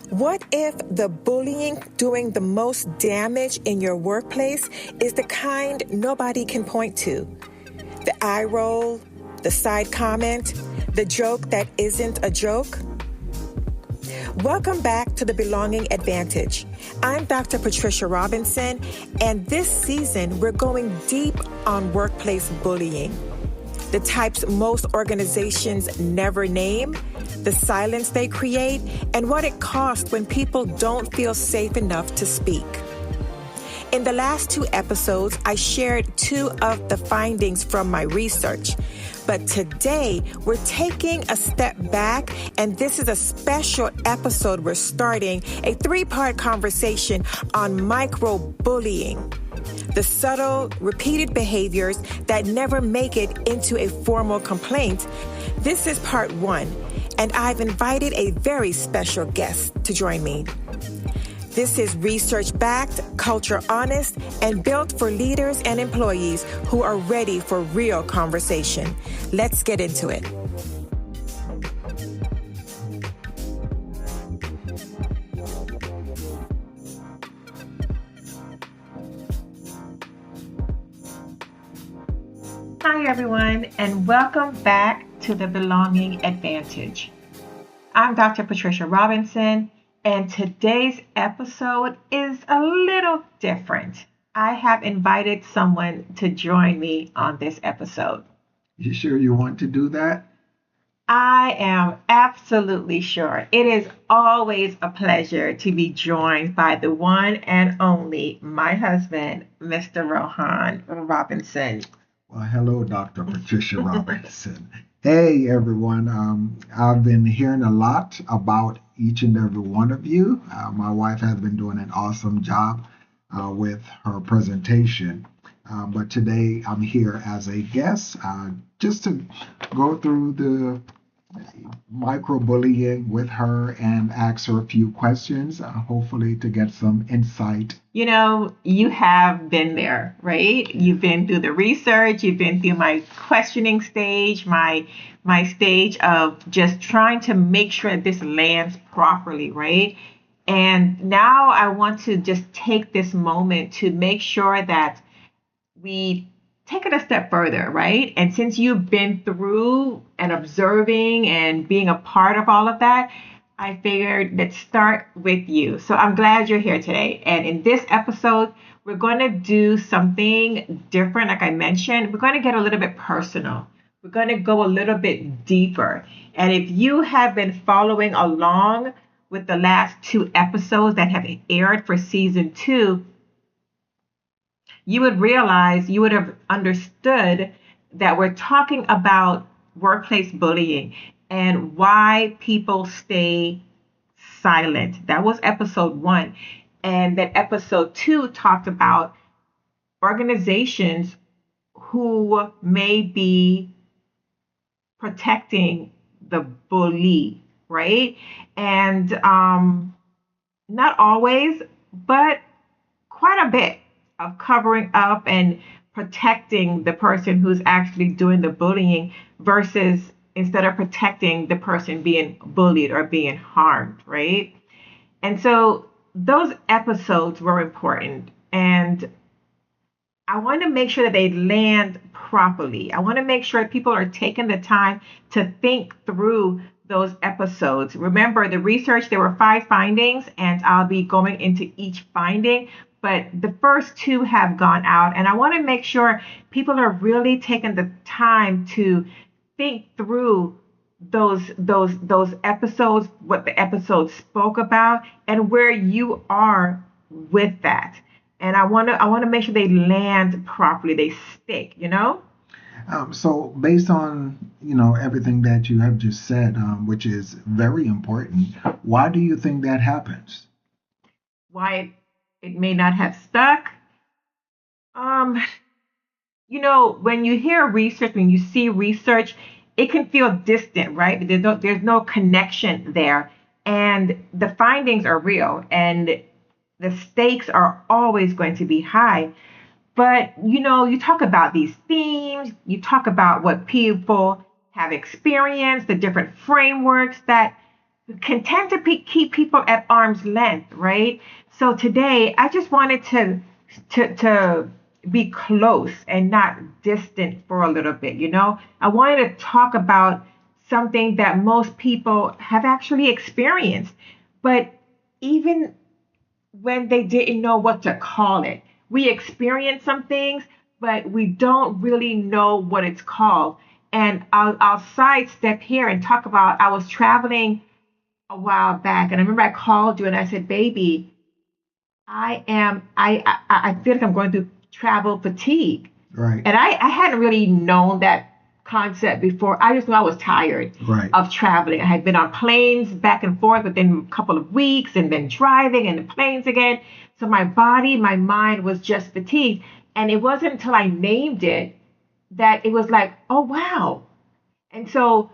What if the bullying doing the most damage in your workplace is the kind nobody can point to? The eye roll, the side comment, the joke that isn't a joke? Welcome back to the Belonging Advantage. I'm Dr. Patricia Robinson, and this season we're going deep on workplace bullying. The types most organizations never name, the silence they create, and what it costs when people don't feel safe enough to speak. In the last 2 episodes, I shared 2 of the findings from my research. But today, we're taking a step back, and this is a special episode. We're starting a 3-part conversation on microbullying, the subtle, repeated behaviors that never make it into a formal complaint. This is part 1, and I've invited a very special guest to join me. This is research-backed, culture-honest, and built for leaders and employees who are ready for real conversation. Let's get into it. Hi, everyone, and welcome back to the Belonging Advantage. I'm Dr. Patricia Robinson, and today's episode is a little different. I have invited someone to join me on this episode. You sure you want to do that? I am absolutely sure. It is always a pleasure to be joined by the one and only, my husband, Mr. Rohan Robinson. Well, hello, Dr. Patricia Robinson. Hey, everyone. I've been hearing a lot about each and every one of you. My wife has been doing an awesome job with her presentation. But today I'm here as a guest just to go through the microbullying with her and ask her a few questions, hopefully to get some insight. You know, you have been there, right? You've been through the research, you've been through my questioning stage, my stage of just trying to make sure that this lands properly, right? And now I want to just take this moment to make sure that we take it a step further, right? And since you've been through and observing and being a part of all of that, I figured let's start with you. So I'm glad you're here today. And in this episode, we're going to do something different. Like I mentioned, we're going to get a little bit personal. We're going to go a little bit deeper. And if you have been following along with the last 2 episodes that have aired for season 2, you would realize, you would have understood that we're talking about workplace bullying and why people stay silent. That was episode 1. And then episode 2 talked about organizations who may be protecting the bully, right? And not always, but quite a bit of covering up and protecting the person who's actually doing the bullying versus instead of protecting the person being bullied or being harmed, right? And so those episodes were important, and I want to make sure that they land properly. I want to make sure people are taking the time to think through those episodes. Remember the research, there were 5 findings, and I'll be going into each finding. But the first 2 have gone out, and I want to make sure people are really taking the time to think through those episodes, what the episodes spoke about, and where you are with that. And I want to make sure they land properly, they stick, you know. So based on everything that you have just said, which is very important, why do you think that happens? Why it may not have stuck. When you hear research, when you see research, it can feel distant, right? There's no connection there. And the findings are real and the stakes are always going to be high. But, you talk about these themes, you talk about what people have experienced, the different frameworks that can tend to keep people at arm's length, right? So today, I just wanted to be close and not distant for a little bit. I wanted to talk about something that most people have actually experienced, but even when they didn't know what to call it. We experience some things, but we don't really know what it's called. And I'll sidestep here and talk about I was traveling a while back, and I remember I called you and I said, "Baby, I feel like I'm going through travel fatigue." Right. And I hadn't really known that concept before. I just knew I was tired Right. of traveling. I had been on planes back and forth within a couple of weeks and then driving and the planes again. So my body, my mind was just fatigued. And it wasn't until I named it that it was like, oh, wow. And so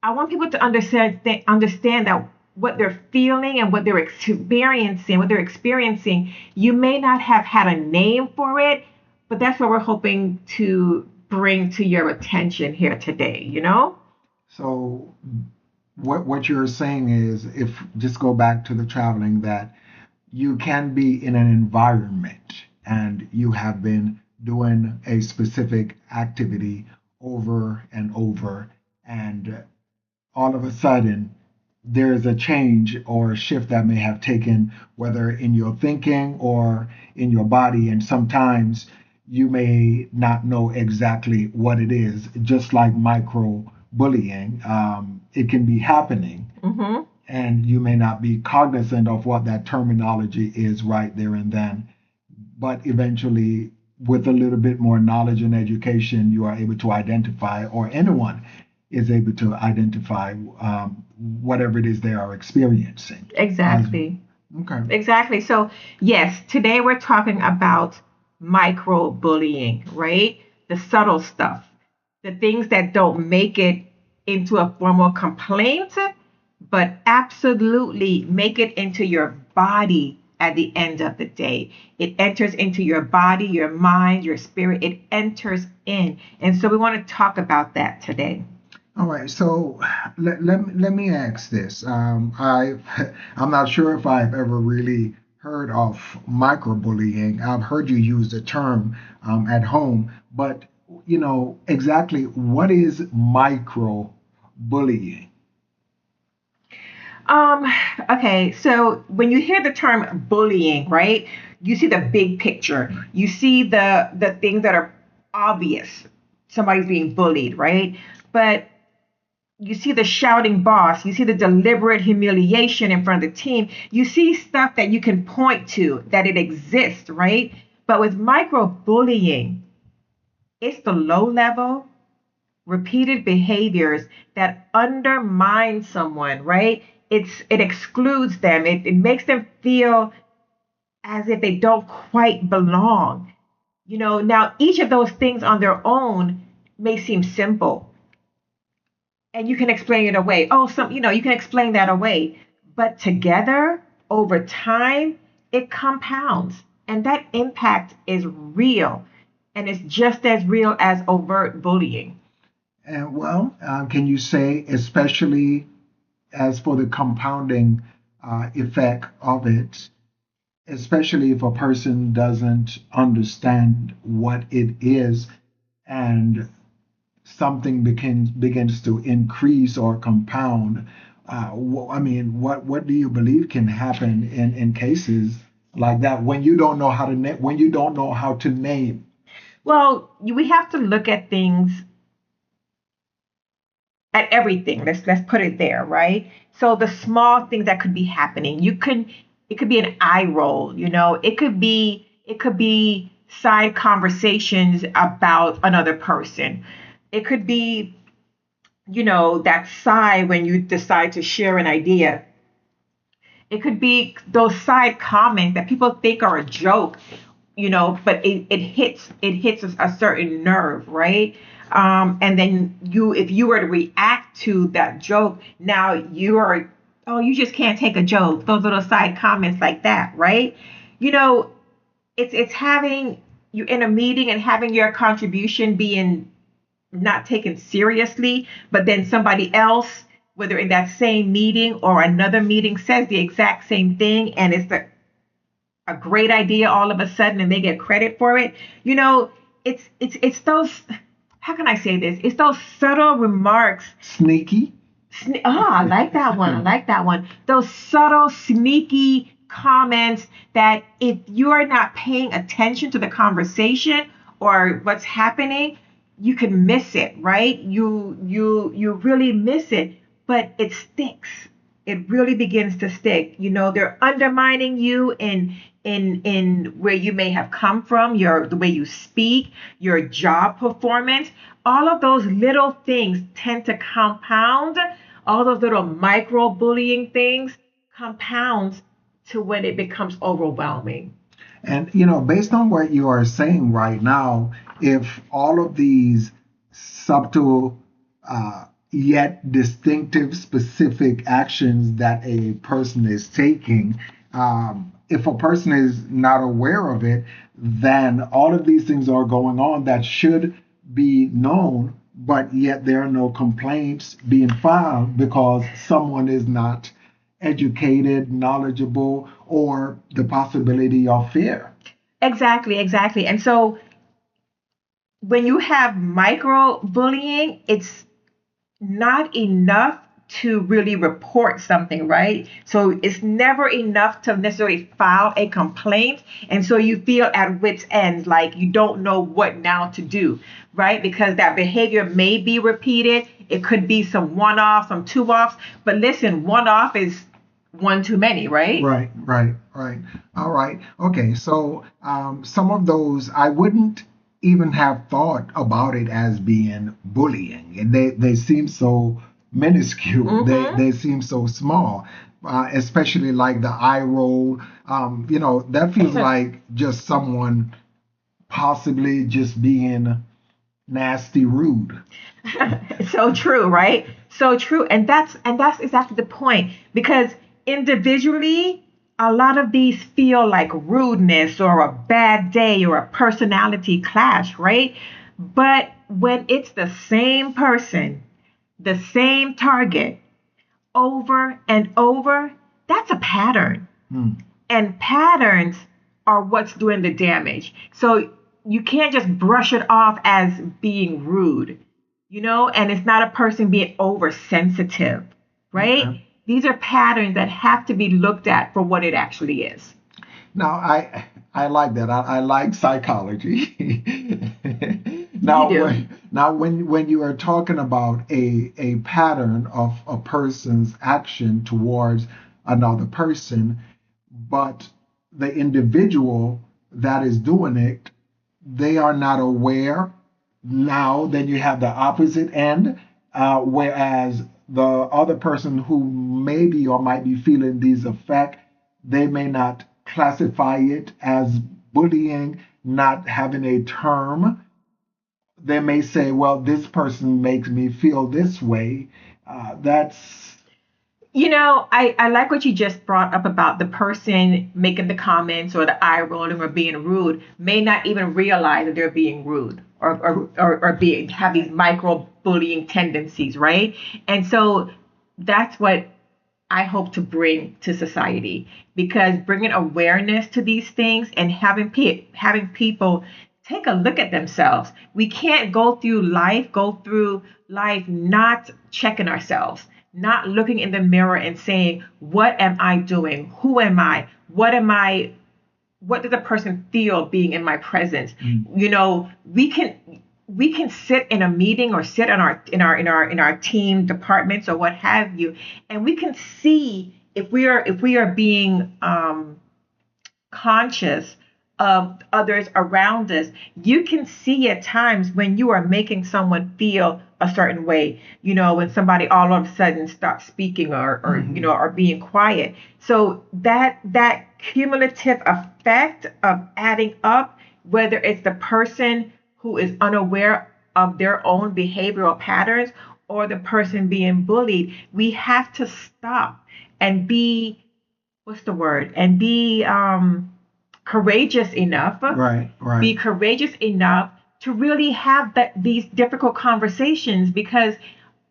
I want people to understand that what they're feeling and what they're experiencing, you may not have had a name for it, but that's what we're hoping to bring to your attention here today. So what you're saying is, if just go back to the traveling, that you can be in an environment and you have been doing a specific activity over and over, and all of a sudden there is a change or a shift that may have taken, whether in your thinking or in your body. And sometimes you may not know exactly what it is, just like micro bullying. It can be happening, Mm-hmm. and you may not be cognizant of what that terminology is right there and then. But eventually, with a little bit more knowledge and education, you are able to identify, or anyone is able to identify, whatever it is they are experiencing. Exactly. Okay. Exactly. So, yes, today we're talking about microbullying, right? The subtle stuff, the things that don't make it into a formal complaint, but absolutely make it into your body at the end of the day. It enters into your body, your mind, your spirit. It enters in. And so we want to talk about that today. All right, so let me ask this. I'm not sure if I've ever really heard of microbullying. I've heard you use the term at home, but exactly what is microbullying? Um, okay, so when you hear the term bullying, right, you see the big picture. You see the things that are obvious. Somebody's being bullied, right? But you see the shouting boss, you see the deliberate humiliation in front of the team. You see stuff that you can point to that it exists, right? But with microbullying, it's the low level repeated behaviors that undermine someone, right? It excludes them. It makes them feel as if they don't quite belong. Now each of those things on their own may seem simple and you can explain it away. Oh, you can explain that away. But together, over time, it compounds. And that impact is real. And it's just as real as overt bullying. And well, can you say, especially as for the compounding effect of it, especially if a person doesn't understand what it is, and something begins to increase or compound. I mean, what do you believe can happen in cases like that when you don't know how to when you don't know how to name? Well, we have to look at things, at everything. Let's put it there, right? So the small things that could be happening, it could be an eye roll, it could be side conversations about another person. It could be, that sigh when you decide to share an idea. It could be those side comments that people think are a joke, but it hits a certain nerve, right? And then if you were to react to that joke, now oh, you just can't take a joke. Those little side comments like that, right? You know, it's having you in a meeting and having your contribution being not taken seriously, but then somebody else whether in that same meeting or another meeting, says the exact same thing, and it's a great idea all of a sudden, and they get credit for it. You know, it's those. How can I say this? It's those subtle remarks. Sneaky. I like that one. I like that one. Those subtle, sneaky comments that if you're not paying attention to the conversation or what's happening, you can miss it, right? You really miss it, but it sticks. It really begins to stick. You know, they're undermining you in where you may have come from, the way you speak, your job performance. All of those little things tend to compound. All those little micro bullying things compounds to when it becomes overwhelming. And, based on what you are saying right now, if all of these subtle, yet distinctive, specific actions that a person is taking, if a person is not aware of it, then all of these things are going on that should be known, but yet there are no complaints being filed because someone is not educated, knowledgeable, or the possibility of fear. Exactly, exactly. And so when you have micro bullying, it's not enough to really report something, right? So it's never enough to necessarily file a complaint. And so you feel at wit's end, like you don't know what now to do, right? Because that behavior may be repeated. It could be some one-offs, some two-offs. But listen, one-off is one too many, right? Right. All right. Okay. So some of those I wouldn't even have thought about it as being bullying, and they seem so minuscule. They seem so small, especially like the eye roll. That feels like just someone possibly just being nasty, rude. So true, right? So true, and that's exactly the point, because individually, a lot of these feel like rudeness or a bad day or a personality clash, right? But when it's the same person, the same target over and over, that's a pattern. And patterns are what's doing the damage. So you can't just brush it off as being rude, and it's not a person being oversensitive, right? Okay. These are patterns that have to be looked at for what it actually is. Now, I like that. I like psychology. Now, when you are talking about a pattern of a person's action towards another person, but the individual that is doing it, they are not aware. Now, then you have the opposite end, whereas the other person who maybe or might be feeling these effects, they may not classify it as bullying, not having a term. They may say, well, this person makes me feel this way. That's... I like what you just brought up about the person making the comments or the eye rolling or being rude may not even realize that they're being rude or have these micro bullying tendencies, right? And so that's what I hope to bring to society, because bringing awareness to these things and having people take a look at themselves. We can't go through life not checking ourselves, not looking in the mirror and saying, what am I doing? Who am I? What does a person feel being in my presence? We can sit in a meeting or sit in our team departments or what have you, and we can see if we are being conscious of others around us. You can see at times when you are making someone feel a certain way, when somebody all of a sudden stops speaking or or being quiet. So that cumulative effect of adding up, whether it's the person who is unaware of their own behavioral patterns or the person being bullied, we have to stop and be, courageous enough. Right. Be courageous enough to really have these difficult conversations, because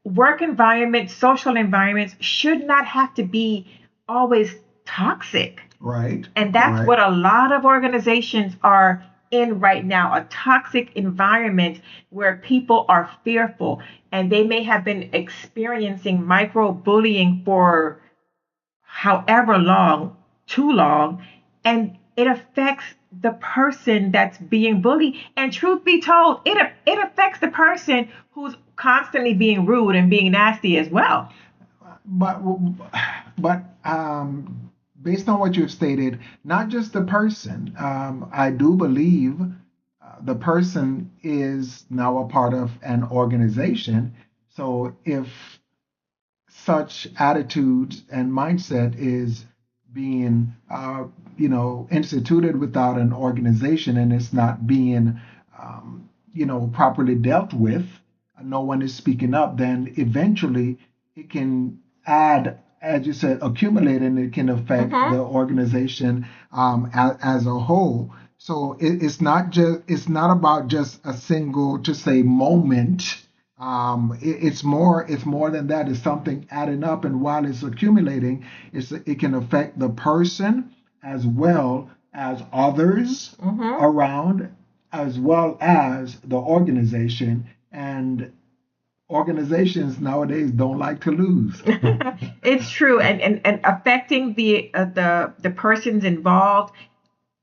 work environments, social environments should not have to be always toxic. Right. And that's Right. what a lot of organizations are in right now, a toxic environment where people are fearful and they may have been experiencing microbullying for however long, too long, and it affects the person that's being bullied. And truth be told, it affects the person who's constantly being rude and being nasty as well. But based on what you've stated, not just the person, I do believe the person is now a part of an organization. So if such attitudes and mindset is being, instituted without an organization and it's not being, properly dealt with, no one is speaking up, then eventually it can add, as you said, accumulate, and it can affect the organization as a whole. So it's not about just a single, just say, moment. It's more than that. It's something adding up, and while it's accumulating, it can affect the person as well as others around, as well as the organization. And organizations nowadays don't like to lose. It's true, and affecting the persons involved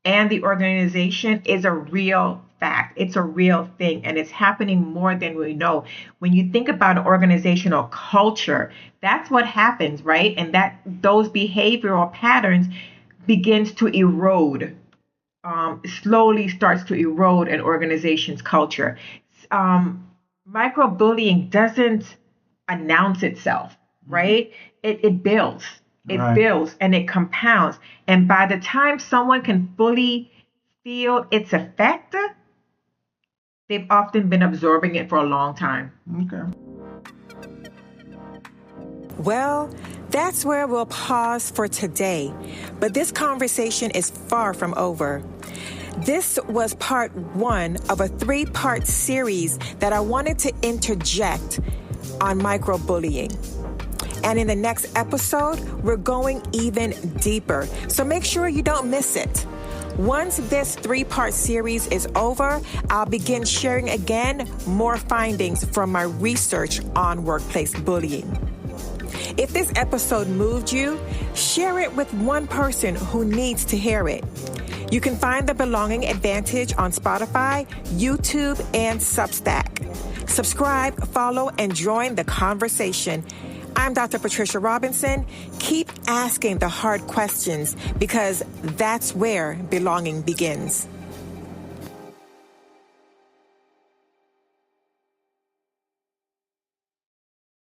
and the organization is a real fact. It's a real thing, and it's happening more than we know. When you think about organizational culture, that's what happens, right? And that those behavioral patterns begins to erode, slowly starts to erode an organization's culture. Microbullying doesn't announce itself, right? It builds. It Right. builds and it compounds. And by the time someone can fully feel its effect, they've often been absorbing it for a long time. Okay. Well, that's where we'll pause for today. But this conversation is far from over. This was part 1 of a 3-part series that I wanted to interject on microbullying. And in the next episode, we're going even deeper. So make sure you don't miss it. Once this 3-part series is over, I'll begin sharing again more findings from my research on workplace bullying. If this episode moved you, share it with one person who needs to hear it. You can find The Belonging Advantage on Spotify, YouTube, and Substack. Subscribe, follow, and join the conversation. I'm Dr. Patricia Robinson. Keep asking the hard questions because that's where belonging begins.